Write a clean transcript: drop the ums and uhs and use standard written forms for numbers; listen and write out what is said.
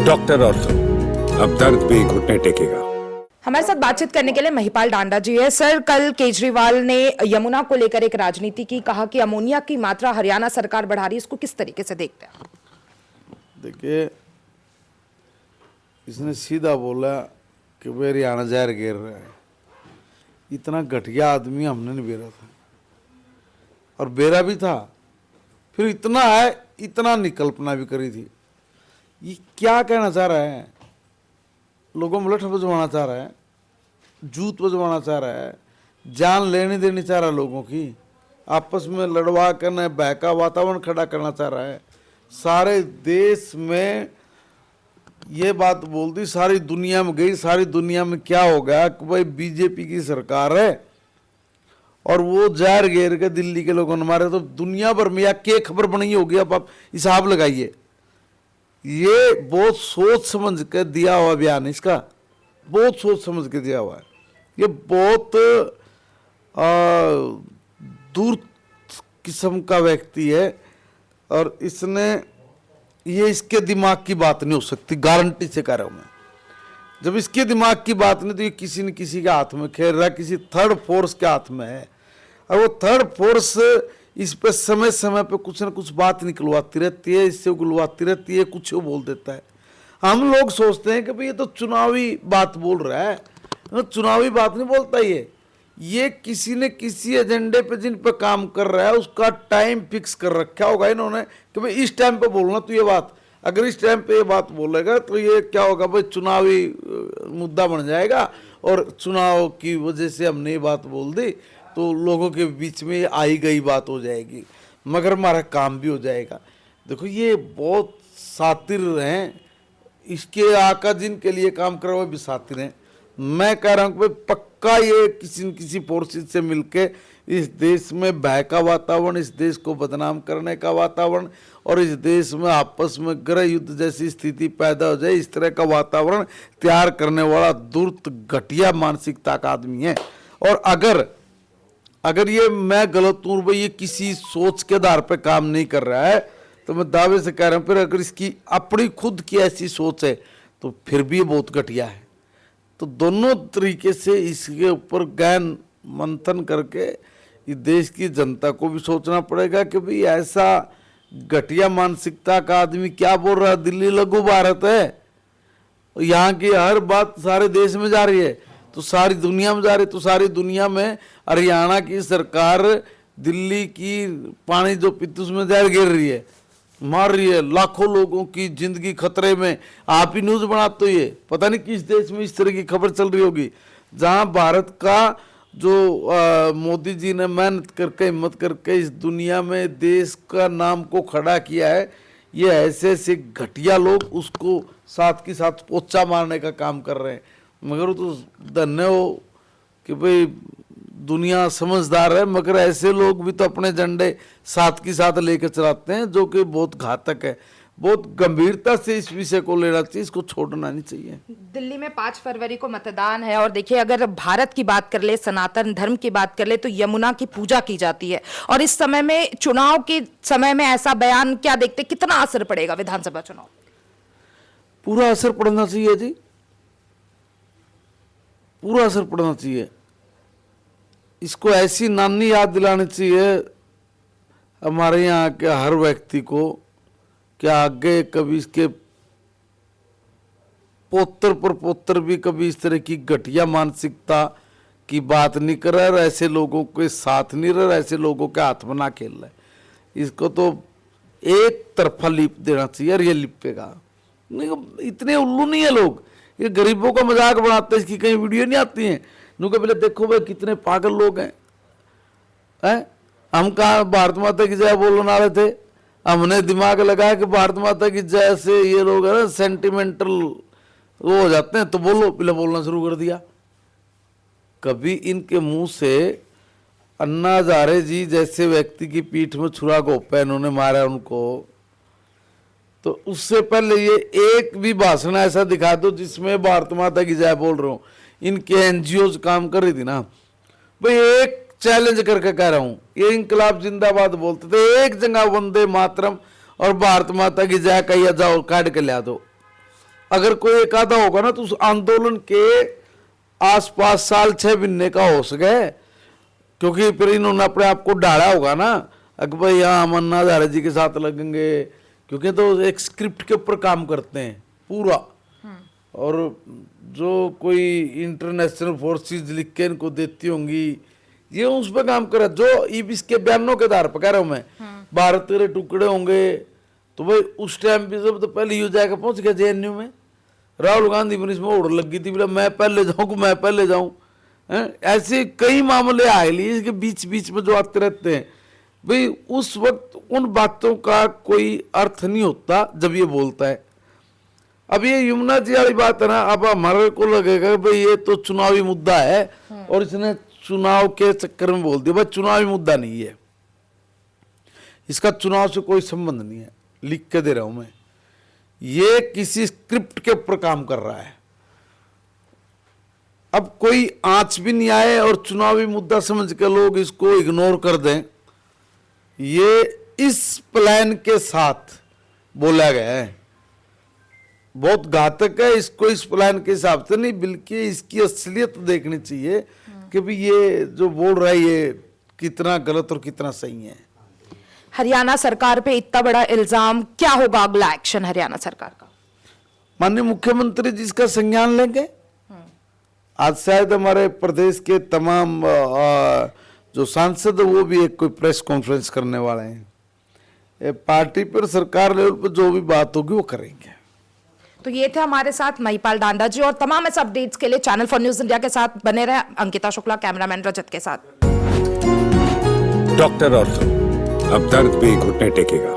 Doctor ortho, अब दर्द भी घुटने टेकेगा। हमारे साथ बातचीत करने के लिए महिपाल डांडा जी है। सर, कल केजरीवाल ने यमुना को लेकर एक राजनीति की, कहा कि अमोनिया की मात्रा हरियाणा सरकार बढ़ा रही है, इसको किस तरीके से देखते हैं? देखिए, इसने सीधा बोला कि वे हरियाणा जहर गिर रहा है। इतना घटिया आदमी हमने नहीं बेरा था, और बेरा भी था, फिर इतना है, इतना निकल्पना भी करी थी। ये क्या कहना चाह रहा है? लोगों में लठ बजवाना चाह रहा है, जूत बजवाना चाह रहा है, जान लेने देनी चाह रहा है लोगों की, आपस में लड़वा करना, बहका वातावरण खड़ा करना चाह रहा है। सारे देश में ये बात बोल दी, सारी दुनिया में गई। सारी दुनिया में क्या हो गया कि भाई बीजेपी की सरकार है और वो जहर घेर के दिल्ली के लोगों ने मारे, तो दुनिया भर में या क्या खबर बनी होगी? अब आप हिसाब लगाइए। ये बहुत सोच समझ के दिया हुआ बयान है इसका, बहुत सोच समझ के दिया हुआ है। ये बहुत दूर किस्म का व्यक्ति है, और इसने, ये इसके दिमाग की बात नहीं हो सकती, गारंटी से कह रहा हूं मैं। जब इसके दिमाग की बात नहीं, तो ये किसी न किसी के हाथ में खेल रहा है, किसी थर्ड फोर्स के हाथ में है, और वो थर्ड फोर्स इस पे समय समय पे कुछ न कुछ बात निकलवाती रहती है, इससे उगलवाती रहती है, कुछ वो बोल देता है। हम लोग सोचते हैं कि भाई ये तो चुनावी बात बोल रहा है, तो चुनावी बात नहीं बोलता ये किसी न किसी एजेंडे पे जिन पे काम कर रहा है, उसका टाइम फिक्स कर रखा होगा इन्होंने कि भाई इस टाइम पे बोलना तो ये बात, अगर इस टाइम पे ये बात बोलेगा तो ये क्या होगा भाई, चुनावी मुद्दा बन जाएगा, और चुनाव की वजह से हमने ये बात बोल दी तो लोगों के बीच में आई गई बात हो जाएगी, मगर हमारा काम भी हो जाएगा। देखो, ये बहुत सातिर हैं, इसके आका जिनके लिए काम कर रहे हो भी सातिर हैं। मैं कह रहा हूँ कि पक्का ये किसी न किसी फोर्सेस से मिलके इस देश में भय का वातावरण, इस देश को बदनाम करने का वातावरण, और इस देश में आपस में गृह युद्ध जैसी स्थिति पैदा हो जाए, इस तरह का वातावरण तैयार करने वाला धूर्त घटिया मानसिकता का आदमी है। और अगर ये, मैं गलत हूँ भाई, ये किसी सोच के आधार पर काम नहीं कर रहा है, तो मैं दावे से कह रहा हूँ, फिर अगर इसकी अपनी खुद की ऐसी सोच है तो फिर भी ये बहुत घटिया है। तो दोनों तरीके से इसके ऊपर गहन मंथन करके इस देश की जनता को भी सोचना पड़ेगा कि भाई ऐसा घटिया मानसिकता का आदमी क्या बोल रहा है। दिल्ली लघु भारत है, यहाँ की हर बात सारे देश में जा रही है, तो सारी दुनिया में जा रही है, तो सारी दुनिया में हरियाणा की सरकार दिल्ली की पानी जो पीती उसमें जहर गिर रही है, मार रही है, लाखों लोगों की जिंदगी खतरे में। आप ही न्यूज़ बनाते हो, ये पता नहीं किस देश में इस तरह की खबर चल रही होगी, जहां भारत का जो मोदी जी ने मेहनत करके, हिम्मत करके इस दुनिया में देश का नाम को खड़ा किया है, ये ऐसे ऐसे घटिया लोग उसको साथ के साथ पोचा मारने का काम कर रहे हैं। मगर तो धन्य हो कि भाई दुनिया समझदार है, मगर ऐसे लोग भी तो अपने झंडे साथ के साथ लेकर चलाते हैं, जो कि बहुत घातक है। बहुत गंभीरता से इस विषय को लेना चाहिए, इसको छोड़ना नहीं चाहिए। दिल्ली में 5 फरवरी को मतदान है, और देखिए, अगर भारत की बात कर ले, सनातन धर्म की बात कर ले, तो यमुना की पूजा की जाती है, और इस समय में, चुनाव के समय में ऐसा बयान क्या देखते, कितना असर पड़ेगा विधानसभा चुनाव? पूरा असर पड़ना चाहिए जी, पूरा असर पड़ना चाहिए। इसको ऐसी नानी याद दिलानी चाहिए हमारे यहाँ के हर व्यक्ति को, क्या आगे कभी इसके पोत्र पर पोत्र भी कभी इस तरह की घटिया मानसिकता की बात नहीं कर रहा है, ऐसे लोगों के साथ नहीं रह रहा, ऐसे लोगों के हाथ में ना खेल रहा है। इसको तो एक तरफा लिप देना चाहिए, और ये लिपेगा नहीं। इतने उल्लू नहीं है लोग, ये गरीबों का मजाक बनाते हैं, इसकी कहीं वीडियो नहीं आती हैं। नुके पहले देखो भाई कितने पागल लोग हैं। हम कहाँ भारत माता की जय बोलने वाले थे, हमने दिमाग लगाया कि भारत माता की जय से ये लोग है ना सेंटिमेंटल वो हो जाते हैं, तो बोलो, पहले बोलना शुरू कर दिया। कभी इनके मुंह से अन्ना हजारे जी जैसे व्यक्ति की पीठ में छुरा घोंपा इन्होंने मारा उनको, तो उससे पहले ये एक भी भाषण ऐसा दिखा दो जिसमें भारत माता की जय बोल रहा हूँ। इनके एनजीओ काम कर रही थी ना भाई, एक चैलेंज करके कह रहा हूं, ये इंकलाब जिंदाबाद बोलते थे, एक जगह वंदे मातरम और भारत माता की जय कहिया जाओ काट के ला दो, अगर कोई एक आधा होगा ना तो उस आंदोलन के आसपास साल 6 महीने का हो सके, क्योंकि फिर इन्होंने अपने आप को ढाला होगा ना अगर भाई हाँ हम अन्ना हजारे जी के साथ लगेंगे, क्योंकि तो एक स्क्रिप्ट के ऊपर काम करते हैं पूरा। और जो कोई इंटरनेशनल फोर्सेस लिख के इनको देती होंगी, ये उस पर काम करे जो इसके बयानों के आधार पर कह रहा हूं मैं। भारत के टुकड़े होंगे तो भाई उस टाइम भी सब तो पहले ही हो जाएगा, पहुंच गया JNU में। राहुल गांधी पर इसमें उड़ लगी थी, बोला मैं पहले जाऊं, मैं पहले जाऊं। ऐसे कई मामले आए लिए इसके बीच बीच में जो आते रहते हैं। भाई उस वक्त उन बातों का कोई अर्थ नहीं होता जब ये बोलता है। अब ये यमुना जी वाली बात है ना, अब हमारे को लगेगा भाई ये तो चुनावी मुद्दा है और इसने चुनाव के चक्कर में बोल दिया। भाई चुनावी मुद्दा नहीं है, इसका चुनाव से कोई संबंध नहीं है, लिख के दे रहा हूं मैं। ये किसी स्क्रिप्ट के ऊपर काम कर रहा है। अब कोई आंच भी नहीं आए और चुनावी मुद्दा समझ के लोग इसको इग्नोर कर दें, ये इस प्लान के साथ बोला गया है। बहुत घातक है, इसको इस प्लान के हिसाब से नहीं बल्कि इसकी असलियत देखनी चाहिए कि भी ये जो बोल रहा है ये कितना गलत और कितना सही है। हरियाणा सरकार पे इतना बड़ा इल्जाम, क्या होगा अगला एक्शन हरियाणा सरकार का? माननीय मुख्यमंत्री जी इसका संज्ञान लेंगे। आज शायद हमारे प्रदेश के तमाम जो सांसद है वो भी एक कोई प्रेस कॉन्फ्रेंस करने वाले हैं। पार्टी पर सरकार लेवल पर जो भी बात होगी वो करेंगे। तो ये थे हमारे साथ महिपाल डांडा जी, और तमाम इस अपडेट्स के लिए चैनल फॉर न्यूज इंडिया के साथ बने रहे। अंकिता शुक्ला, कैमरामैन रजत के साथ। डॉक्टर ऑर्थो, अब दर्द भी घुटने टेकेगा।